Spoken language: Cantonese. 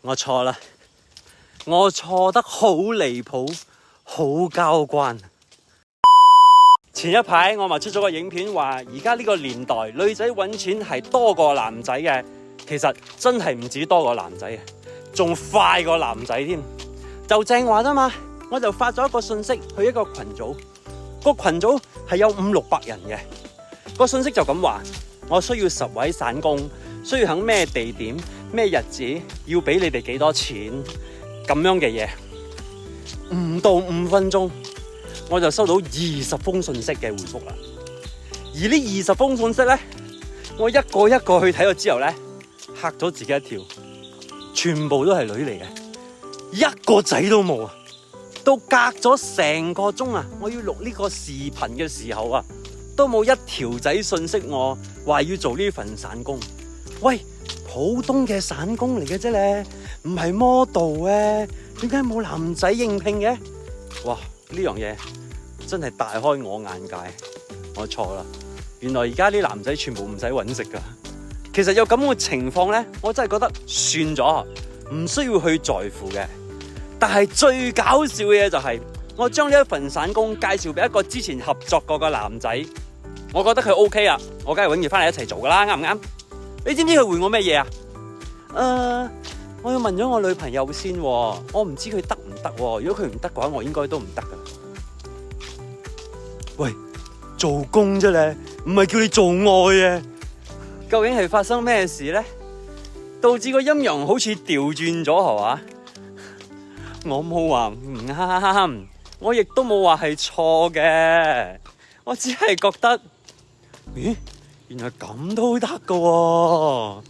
我錯啦，我錯得好離譜，好交關。前一排我咪出咗個影片話，而家呢個年代女仔揾錢係多過男仔嘅，其實真係唔止多過男仔嘅，仲快過男仔添。就正話啫嘛，我就發咗一個信息去一個群組，個群組係有500-600人嘅，個信息就咁話，我需要10位散工，需要喺咩地點、咩日子，要俾你哋幾多錢咁樣嘅嘢。唔到5分鐘，我就收到20封信息嘅回覆啦。而呢20封信息咧，我一個一個去睇咗之後咧，嚇咗自己一跳，全部都係女嚟嘅，一個仔都冇啊！到隔咗成個鐘啊，我要錄呢個視頻嘅時候啊，都冇一條仔信息我話要做呢份散工。喂，普通嘅散工嚟嘅啫咧，唔係 model 咧，點解冇男仔應聘嘅？哇！呢樣嘢真係大開我眼界，我錯啦！原來而家啲男仔全部唔使搵食噶。其實有咁嘅情況咧，我真係覺得算咗，唔需要去在乎嘅。但係最搞笑嘅嘢就係，我將呢一份散工介紹俾一個之前合作過嘅男仔，我覺得佢 OK 啊，我梗係揾佢翻嚟一齊做噶啦，啱唔啱？你知唔知佢回我咩嘢啊？我要問咗我女朋友先，我唔知佢得唔得。如果佢唔得嘅話，我應該都唔得噶。喂，做工啫咧，唔係叫你做愛啊！究竟係發生咩事咧？導致個陰陽好似調轉咗係嘛？我冇話唔啱，我亦都冇話係錯嘅，我只係覺得，咦，原來咁都得㗎喎。